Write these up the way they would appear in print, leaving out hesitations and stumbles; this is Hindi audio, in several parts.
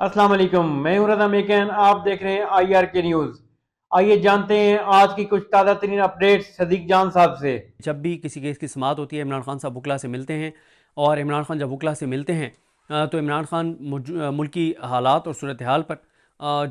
अस्सलाम वालेकुम, मैं हूं रज़ा मेकन। आप देख रहे हैं IR के न्यूज़। आइए जानते हैं आज की कुछ ताज़ा तरीन अपडेट्स सदीक जान साहब से। जब भी किसी केस की समाअत होती है, इमरान खान साहब वकला से मिलते हैं। और इमरान खान जब वकला से मिलते हैं तो इमरान खान मुल्की हालात और सूरत हाल पर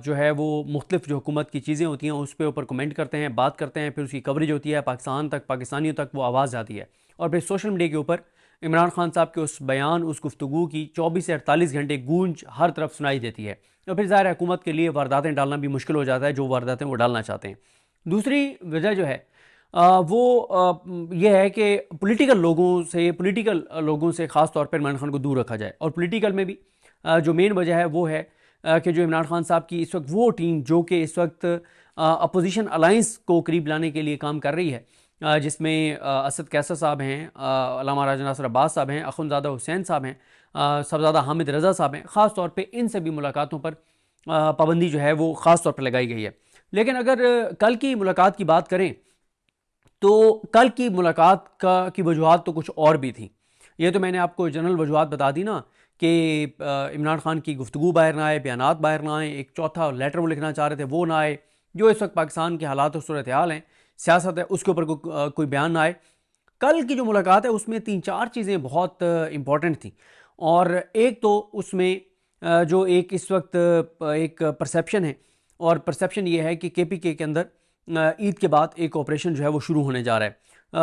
जो है वो मुख्तलिफ जो हुकूमत की चीज़ें होती हैं उस पर ऊपर कमेंट करते हैं, बात करते हैं, फिर उसकी कवरेज होती है, पाकिस्तान तक, पाकिस्तानियों तक वो आवाज़ जाती है। और फिर सोशल मीडिया के ऊपर इमरान खान साहब के उस बयान, उस गुफ्तगू की 24 से 48 घंटे गूंज हर तरफ सुनाई देती है। और फिर ज़ाहिर हुकूमत के लिए वारदातें डालना भी मुश्किल हो जाता है, जो वारदातें वो डालना चाहते हैं। दूसरी वजह जो है वो ये है कि पॉलिटिकल लोगों से ख़ास तौर पर इमरान खान को दूर रखा जाए। और पॉलिटिकल में भी जो मेन वजह है वो है कि जो इमरान खान साहब की इस वक्त वो टीम जो कि इस वक्त अपोजिशन अलाइंस को करीब लाने के लिए काम कर रही है, जिसमें असद कैसर साहब हैं, अल्लामा राजा नासिर अब्बास साहब हैं, अखुंज़ादा हुसैन साहब हैं, सफज़ादा हामिद रज़ा साहब हैं। ख़ास तौर पे इन सभी मुलाकातों पर पाबंदी जो है वो ख़ास तौर पर लगाई गई है। लेकिन अगर कल की मुलाकात की बात करें तो कल की मुलाकात की वजूहत तो कुछ और भी थी। ये तो मैंने आपको जनरल वजूहत बता दी ना कि इमरान खान की गुफ्तगू बाहर ना आए, बयानात बाहर ना आए, एक चौथा लेटर वो लिखना चाह रहे थे वो ना आए, जो इस वक्त पाकिस्तान के हालात और सूरत हाल हैं, सियासत है, उसके ऊपर कोई बयान ना आए। कल की जो मुलाकात है उसमें तीन चार चीज़ें बहुत इंपॉर्टेंट थी। और एक तो उसमें जो एक इस वक्त एक परसेप्शन है, और परसेप्शन ये है कि KPK के अंदर ईद के बाद एक ऑपरेशन जो है वो शुरू होने जा रहा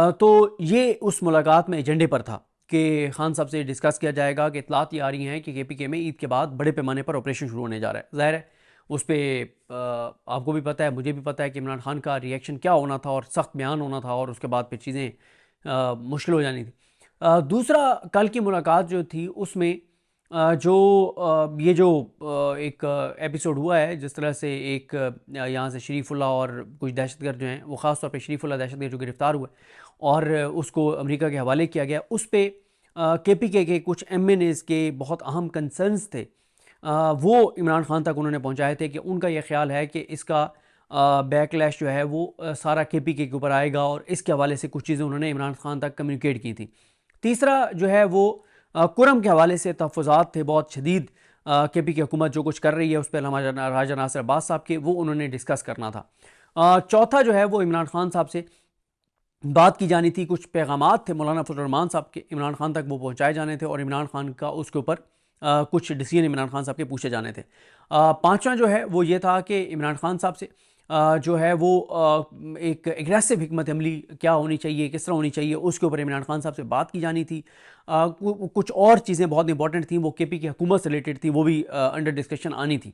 है। तो ये उस मुलाकात में एजेंडे पर था कि खान साहब से डिस्कस किया जाएगा कि इतलात ये आ रही हैं कि KPK में ईद के बाद बड़े पैमाने पर ऑपरेशन शुरू होने जा रहा है। ज़ाहिर है उस पर आपको भी पता है, मुझे भी पता है कि इमरान खान का रिएक्शन क्या होना था, और सख्त बयान होना था, और उसके बाद फिर चीज़ें मुश्किल हो जानी थी। दूसरा, कल की मुलाकात जो थी उसमें जो ये जो एक एपिसोड हुआ है, जिस तरह से एक यहाँ से शरीफुल्लाह और कुछ दहशतगर्द जो हैं, वो ख़ास तौर पे शरीफुल्लाह दहशतगर्द जो गिरफ़्तार हुए और उसको अमेरिका के हवाले किया गया, उस पे KPK के कुछ MNAs के बहुत अहम कंसर्न्स थे। वो इमरान खान तक उन्होंने पहुँचाए थे कि उनका ये ख्याल है कि इसका बैकलैश जो है वो सारा KPK के ऊपर आएगा, और इसके हवाले से कुछ चीज़ें उन्होंने इमरान खान तक कम्युनिकेट की थी। तीसरा जो है वो कुरम के हवाले से तहफ़्फ़ुज़ात थे बहुत शदीद। KPK हुकूमत जो कुछ कर रही है उस पर अल्लामा राजा नासिर अब्बास साहब के, वो उन्होंने डिस्कस करना था। चौथा जो है वो इमरान खान साहब से बात की जानी थी, कुछ पैगामात थे मौलाना फजल रहमान साहब के, इमरान खान तक वो पहुँचाए जाने थे, और इमरान खान का उसके ऊपर कुछ डिसीजन इमरान खान साहब के पूछे जाने थे। पाँचवा जो है वो ये था कि इमरान खान साहब से जो है वो एक एग्रेसिव हिकमत अमली क्या होनी चाहिए, किस तरह होनी चाहिए, उसके ऊपर इमरान खान साहब से बात की जानी थी। कुछ और चीज़ें बहुत इंपॉर्टेंट थी, वो KPK की हुकूमत से रिलेटेड थी, वो भी अंडर डिस्कशन आनी थी।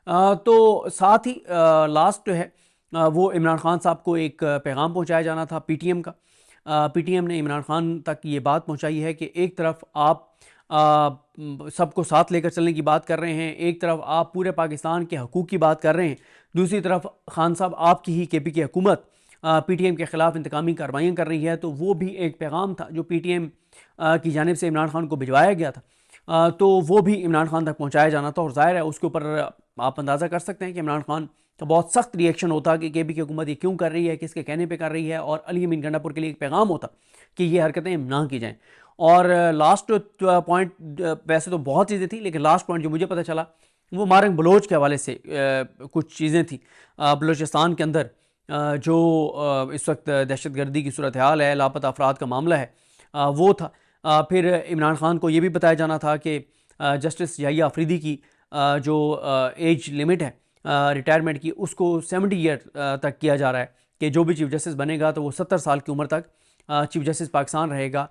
तो साथ ही लास्ट जो है वो इमरान खान साहब को एक पैगाम पहुंचाया जाना था PTM का। PTM ने इमरान खान तक ये बात पहुंचाई है कि एक तरफ आप सबको साथ लेकर चलने की बात कर रहे हैं, एक तरफ आप पूरे पाकिस्तान के हकूक़ की बात कर रहे हैं, दूसरी तरफ खान साहब आपकी ही KPK हुकूमत PTM के ख़िलाफ़ इंतकामी कार्रवाइयाँ कर रही है। तो वो भी एक पैगाम था जो PTM की जानिब से इमरान खान को भिजवाया गया था। तो वो भी इमरान खान तक पहुँचाया जाना था, और ज़ाहिर है उसके ऊपर आप अंदाज़ा कर सकते हैं कि इमरान खान का बहुत सख्त रिएक्शन होता कि KPK हुकूमत ये क्यों कर रही है, किसके कहने पे कर रही है, और अली अमीन गंडापुर के लिए एक पैगाम होता कि ये हरकतें ना की जाएँ। और लास्ट पॉइंट, वैसे तो बहुत चीज़ें थी, लेकिन लास्ट पॉइंट जो मुझे पता चला वो मारंग बलोच के हवाले से कुछ चीज़ें थी। बलूचिस्तान के अंदर जो इस वक्त दहशतगर्दी की सूरत हाल है, लापता अफराद का मामला है, वो था। फिर इमरान खान को ये भी बताया जाना था कि जस्टिस याहिया अफरीदी की जो एज लिमिट है रिटायरमेंट की, उसको 70 ईयर तक किया जा रहा है, कि जो भी चीफ़ जस्टिस बनेगा तो वो 70 साल की उम्र तक चीफ़ जस्टिस पाकिस्तान रहेगा।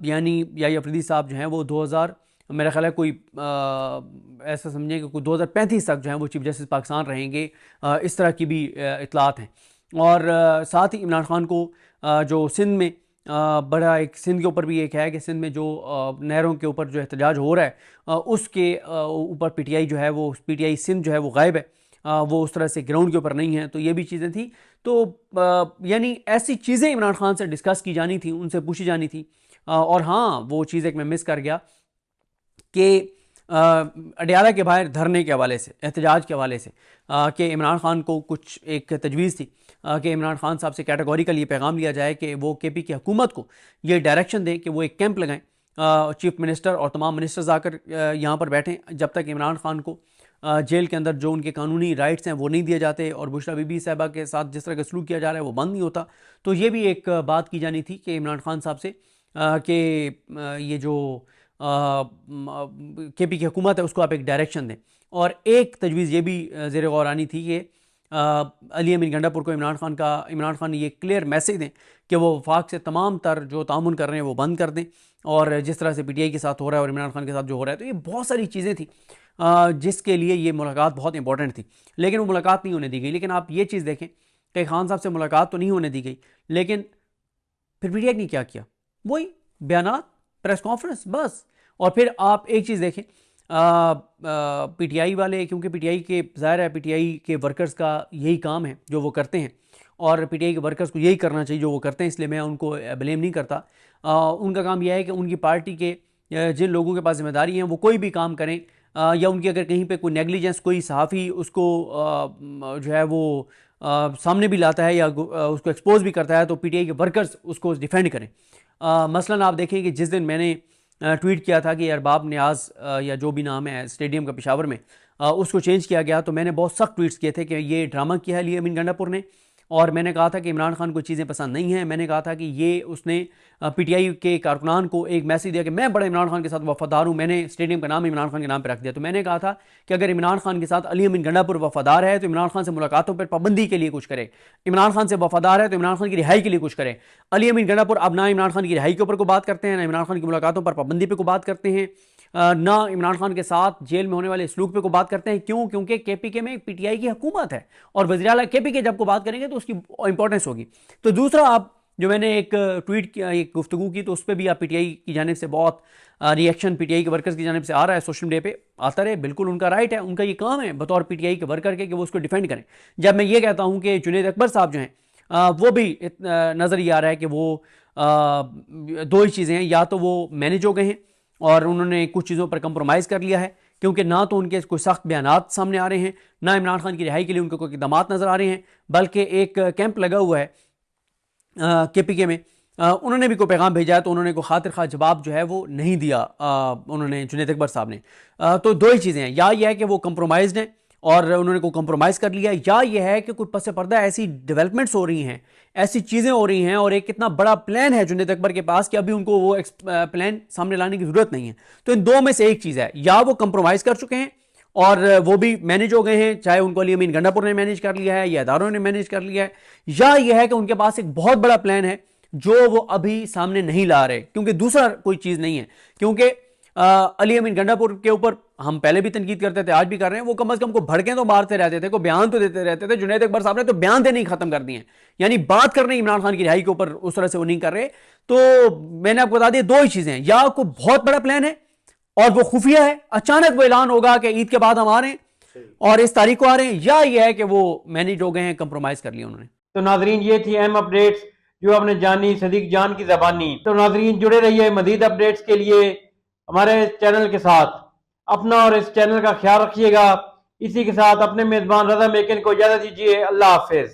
यानी याहिया अफरीदी साहब जो हैं वो 2000, मेरा ख्याल है कोई ऐसा समझें कि कोई 2035 तक जो है वो चीफ़ जस्टिस पाकिस्तान रहेंगे। इस तरह की भी इतलात हैं। और साथ ही इमरान खान को जो सिंध में बड़ा एक सिंध के ऊपर भी एक है कि सिंध में जो नहरों के ऊपर जो एहतजाज हो रहा है, उसके ऊपर PTI जो है वो PTI सिंध जो है वो गायब है, वो उस तरह से ग्राउंड के ऊपर नहीं है। तो ये भी चीज़ें थी। तो यानी ऐसी चीज़ें इमरान खान से डिस्कस की जानी थी, उनसे पूछी जानी थी। और हाँ, वो चीज़ एक मैं मिस कर गया कि अडयाला के बाहर धरने के हवाले से, एहतजाज के हवाले से, कि इमरान खान को कुछ एक तजवीज़ थी कि इमरान खान साहब से कैटेगोरिकल ये पैगाम लिया जाए कि वो KPK हुकूमत को ये डायरेक्शन दें कि वो एक कैंप लगाएं, चीफ मिनिस्टर और तमाम मिनिस्टर्स आकर यहाँ पर बैठें, जब तक इमरान खान को जेल के अंदर जो उनके कानूनी राइट्स हैं वो नहीं दिए जाते, और बुशरा बीबी साहिबा के साथ जिस तरह का सलूक किया जा रहा है वो बंद नहीं होता। तो ये भी एक बात की जानी थी कि इमरान खान साहब से कि ये जो KP की हुकूमत है उसको आप एक डायरेक्शन दें। और एक तजवीज़ ये भी ज़ेर गौर आनी थी कि अली अमीन गंडापुर को इमरान खान ये क्लियर मैसेज दें कि वो वफाक से तमाम तर जो तामुन कर रहे हैं वो बंद कर दें, और जिस तरह से PTI के साथ हो रहा है और इमरान खान के साथ जो हो रहा है, तो ये बहुत सारी चीज़ें थी जिसके लिए ये मुलाकात बहुत इंपॉर्टेंट थी, लेकिन वो मुलाकात नहीं होने दी गई। लेकिन आप ये चीज़ देखें कि खान साहब से मुलाकात तो नहीं होने दी गई, लेकिन फिर PTI ने क्या किया, वही बयानात, प्रेस कॉन्फ्रेंस, बस। और फिर आप एक चीज़ देखें, PTI वाले, क्योंकि PTI के ज़ाहिर है PTI के वर्कर्स का यही काम है जो वो करते हैं, और PTI के वर्कर्स को यही करना चाहिए जो वो करते हैं, इसलिए मैं उनको ब्लेम नहीं करता। उनका काम यह है कि उनकी पार्टी के जिन लोगों के पास जिम्मेदारी हैं वो कोई भी काम करें, या उनकी अगर कहीं पे कोई नेग्लिजेंस, कोई सहाफ़ी उसको जो है वो सामने भी लाता है या उसको एक्सपोज भी करता है, तो PTI के वर्कर्स उसको डिफेंड करें। मसलन आप देखें कि जिस दिन मैंने ट्वीट किया था कि अरबाब न्याज या जो भी नाम है स्टेडियम का पेशावर में, उसको चेंज किया गया, तो मैंने बहुत सख्त ट्वीट्स किए थे कि ये ड्रामा किया है अली अमीन गंडापुर ने, और मैंने कहा था कि इमरान खान को चीज़ें पसंद नहीं हैं। मैंने कहा था कि ये उसने PTI के कारकुनान को एक मैसेज दिया कि मैं बड़ा इमरान खान के साथ वफादार हूँ, मैंने स्टेडियम का नाम इमरान खान के नाम पर रख दिया। तो मैंने कहा था कि अगर इमरान खान के साथ अली अमीन गंडापुर वफादार है तो इमरान खान से मुलाकातों पर पाबंदी के लिए कुछ करे, इमरान खान से वफादार है तो इमरान खान की रिहाई के लिए कुछ करे। अली अमीन गंडापुर अब ना इमरान खान की रिहाई के ऊपर को बात करते हैं, ना इमरान खान की मुलाकातों पर पाबंदी पर को बात करते हैं, ना इमरान खान के साथ जेल में होने वाले सलूक पे को बात करते हैं। क्यों? क्योंकि KPK में एक PTI की हुकूमत है, और वज़ीर आला KPK जब को बात करेंगे तो उसकी इंपॉर्टेंस होगी। तो दूसरा, आप जो मैंने एक ट्वीट किया, एक गुफ्तगू की, तो उस पर भी आप PTI की जानिब से बहुत रिएक्शन PTI के वर्कर्स की जानिब से आ रहा है, सोशल मीडिया पे आता रहे, बिल्कुल उनका राइट है, उनका ये काम है बतौर PTI के वर्कर के कि वो उसको डिफेंड करें। जब मैं ये कहता हूँ कि जुनैद अकबर साहब जो हैं वो भी नज़र ये आ रहा है कि वो दो ही चीज़ें हैं, या तो वो मैनेज हो गए हैं और उन्होंने कुछ चीज़ों पर कंप्रोमाइज़ कर लिया है, क्योंकि ना तो उनके कोई सख्त बयानात सामने आ रहे हैं, ना इमरान खान की रिहाई के लिए उनके कोई इक़दामात नज़र आ रहे हैं, बल्कि एक कैंप लगा हुआ है KPK में, उन्होंने भी कोई पैगाम भेजा है तो उन्होंने कोई खातिर खा जवाब जो है वो नहीं दिया उन्होंने, जुनैद अकबर साहब ने। तो दो ही चीज़ें हैं, या ये है कि वो कंप्रोमाइज़ हैं और उन्होंने कोई कंप्रोमाइज़ कर लिया, या ये है कि कोई पस पर्दा ऐसी डेवलपमेंट्स हो रही हैं, ऐसी चीज़ें हो रही हैं, और एक कितना बड़ा प्लान है जुनैद अकबर के पास कि अभी उनको वो प्लान सामने लाने की ज़रूरत नहीं है। तो इन दो में से एक चीज़ है, या वो कंप्रोमाइज़ कर चुके हैं और वो भी मैनेज हो गए हैं, चाहे उनको अली अमीन गंडापुर ने मैनेज कर लिया है या इदारों ने मैनेज कर लिया है, या यह है कि उनके पास एक बहुत बड़ा प्लान है जो वो अभी सामने नहीं ला रहे, क्योंकि दूसरा कोई चीज़ नहीं है। क्योंकि अली अमीन गंडापुर के ऊपर हम पहले भी तनकीद करते थे, आज भी कर रहे हैं, वो कम अज़ कम को भड़कें तो मारते रहते थे, को बयान तो देते रहते थे। जुनैद अकबर साहब ने तो बयान देने ही खत्म कर दिए, यानी बात करने इमरान खान की रिहाई के ऊपर उस तरह से वो नहीं कर रहे। तो मैंने आपको बता दिया, दो ही चीज़ें हैं, या कोई बहुत बड़ा प्लान है और वो खुफिया है, अचानक वो ऐलान होगा कि ईद के बाद हम आ रहे हैं और इस तारीख को आ रहे हैं, या ये है कि वो मैनेज हो गए हैं, कंप्रोमाइज कर लिया उन्होंने। तो नाजरीन, ये थी अहम अपडेट्स जो आपने जानी सदीक जान की ज़बानी। तो नाजरीन, जुड़े रहिए मजीद अपडेट्स के लिए हमारे चैनल के साथ। अपना और इस चैनल का ख्याल रखिएगा। इसी के साथ अपने मेज़बान रज़ा मेकिन को इजाज़त दीजिए। अल्लाह हाफिज़।